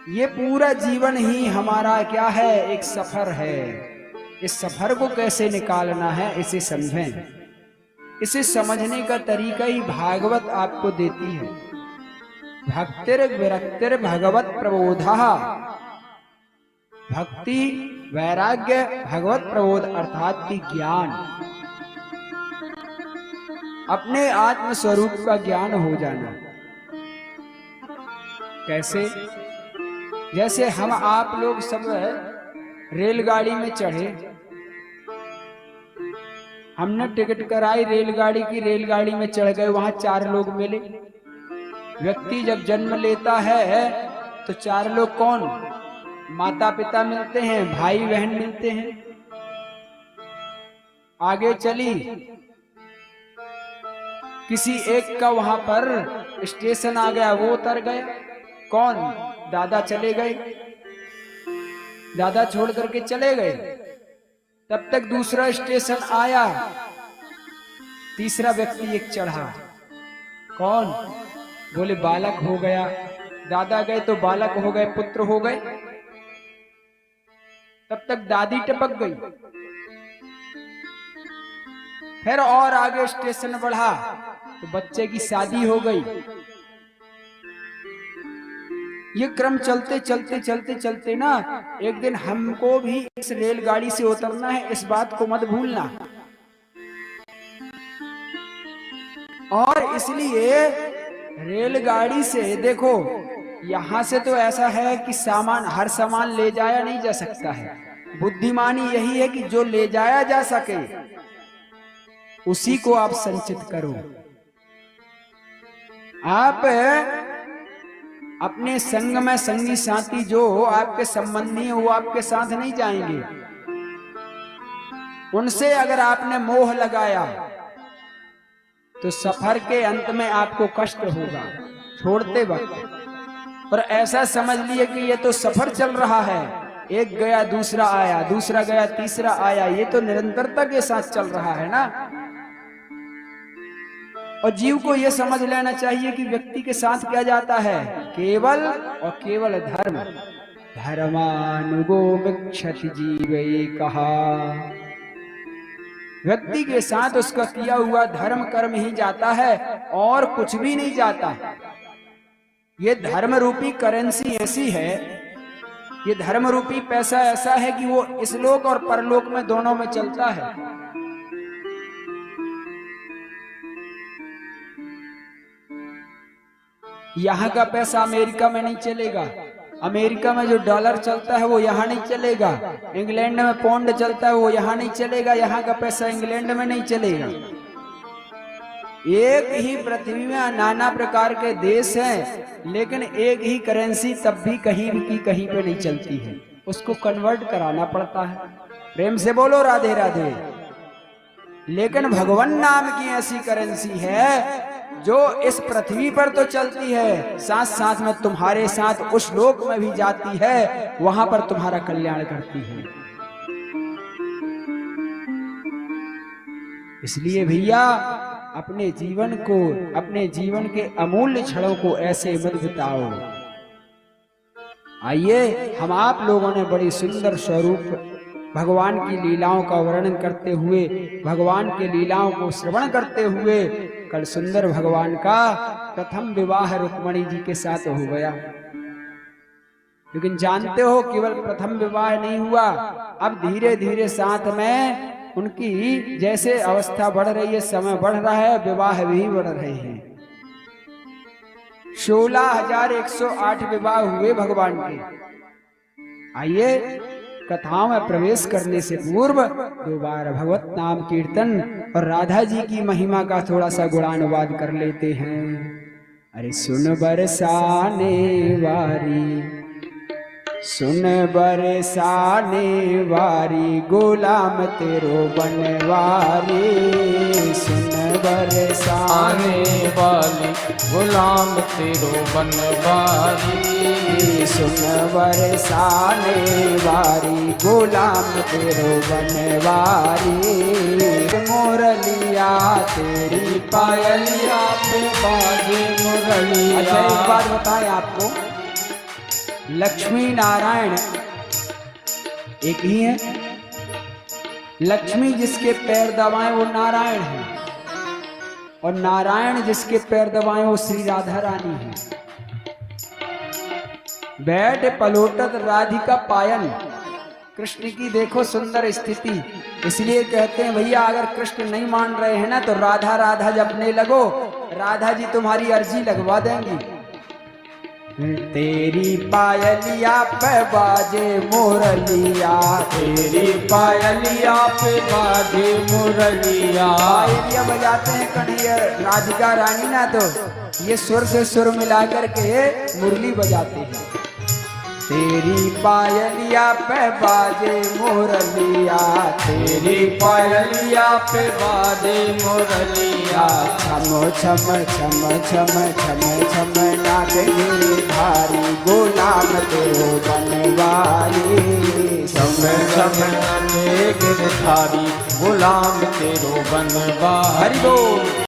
ये पूरा जीवन ही हमारा क्या है, एक सफर है। इस सफर को कैसे निकालना है इसे समझें। इसे समझने का तरीका ही भागवत आपको देती है। भक्तिर विरक्तिर भगवत प्रबोधः। भक्ति वैराग्य भगवत प्रबोध अर्थात की ज्ञान, अपने आत्म स्वरूप का ज्ञान हो जाना। कैसे? जैसे हम आप लोग सब रेलगाड़ी में चढ़े, हमने टिकट कराई रेलगाड़ी की, रेलगाड़ी में चढ़ गए, वहां 4 लोग मिले। व्यक्ति जब जन्म लेता है तो 4 लोग कौन? माता पिता मिलते हैं, भाई बहन मिलते हैं। आगे चली, किसी एक का वहां पर स्टेशन आ गया, वो उतर गया। कौन? दादा चले गए, दादा छोड़ करके चले गए। तब तक दूसरा स्टेशन आया, तीसरा व्यक्ति एक चढ़ा। कौन? बोले बालक हो गया। दादा गए तो बालक हो गए, पुत्र हो गए। तब तक दादी टपक गई। फिर और आगे स्टेशन बढ़ा तो बच्चे की शादी हो गई। ये क्रम चलते चलते चलते चलते ना, एक दिन हमको भी इस रेलगाड़ी से उतरना है, इस बात को मत भूलना। और इसलिए रेलगाड़ी से देखो, यहां से तो ऐसा है कि सामान, हर सामान ले जाया नहीं जा सकता है। बुद्धिमानी यही है कि जो ले जाया जा सके उसी को आप संचित करो। आप अपने संग में संगी साथी जो आपके संबंधी हैं वो आपके साथ नहीं जाएंगे। उनसे अगर आपने मोह लगाया तो सफर के अंत में आपको कष्ट होगा छोड़ते वक्त। पर ऐसा समझ लिए कि ये तो सफर चल रहा है, एक गया दूसरा आया, दूसरा गया तीसरा आया, ये तो निरंतरता के साथ चल रहा है ना। और जीव को यह समझ लेना चाहिए कि व्यक्ति के साथ क्या जाता है, केवल और केवल धर्म। धर्मानुगो विक्षति जीवे कहा। व्यक्ति के साथ उसका किया हुआ धर्म कर्म ही जाता है और कुछ भी नहीं जाता। ये धर्म रूपी करेंसी ऐसी है, ये धर्म रूपी पैसा ऐसा है कि वो इस लोक और परलोक में दोनों में चलता है। यहाँ का पैसा अमेरिका में नहीं चलेगा। अमेरिका में जो डॉलर चलता है वो यहाँ नहीं चलेगा। इंग्लैंड में पौंड चलता है वो यहाँ नहीं चलेगा। यहाँ का पैसा इंग्लैंड में नहीं चलेगा। एक ही पृथ्वी में नाना प्रकार के देश हैं, लेकिन एक ही करेंसी तब भी कहीं की कहीं पे नहीं चलती है। उसको कन्वर्ट कराना पड़ता है। प्रेम से बोलो राधे राधे। लेकिन भगवान नाम की ऐसी करेंसी है जो इस पृथ्वी पर तो चलती है, साथ साथ में तुम्हारे साथ उस लोक में भी जाती है, वहां पर तुम्हारा कल्याण करती है। इसलिए भैया अपने जीवन को, अपने जीवन के अमूल्य क्षणों को ऐसे मत बिताओ। आइए, हम आप लोगों ने बड़ी सुंदर स्वरूप भगवान की लीलाओं का वर्णन करते हुए, भगवान की लीलाओं को श्रवण करते हुए, कल सुंदर भगवान का प्रथम विवाह रुक्मणी जी के साथ हो गया। लेकिन जानते हो केवल प्रथम विवाह नहीं हुआ, अब धीरे धीरे साथ में उनकी जैसे अवस्था बढ़ रही है, समय बढ़ रहा है, विवाह भी बढ़ रहे हैं। 16,108 विवाह हुए भगवान के। आइए, कथाओं में प्रवेश करने से पूर्व 2 बार भगवत नाम कीर्तन और राधा जी की महिमा का थोड़ा सा गुणानुवाद कर लेते हैं। अरे सुन बरसाने वारी, सुन बरसाने वारी, गुलाम तेरो बनवारी। सुन बरसाने वाली, गुलाम तेरो बनवारी। सुन बरसाने वारी, गुलाम तेरो बनवारी। मुरलिया तेरी पायलिया पे बाजे मुरलिया। अच्छा एक बात बताएं आपको, लक्ष्मी नारायण एक ही है। लक्ष्मी जिसके पैर दबाएं वो नारायण है, और नारायण जिसके पैर दबाएं वो श्री राधा रानी है। बैठ पलोटत राधिका पायल, कृष्ण की देखो सुंदर स्थिति। इसलिए कहते हैं भैया अगर कृष्ण नहीं मान रहे हैं ना तो राधा राधा जपने लगो, राधा जी तुम्हारी अर्जी लगवा देंगी। तेरी पायलिया पे बाजे मुरलिया, तेरी पायलिया पे बाजे मुरलिया। पायलिया बजाते हैं कन्हैया राधिका रानी ना, तो ये सुर से सुर मिला करके मुरली बजाते हैं। तेरी पायलिया पे बाजे मुरलिया, तेरी पायलिया पे बाजे मुरलिया। छम छम छम छम छम छम नाग गिरधारी गुलाम तेरो बनवारी। छम छम नाग गिरधारी गुलाम तेरो बनवारी। हरि बोल।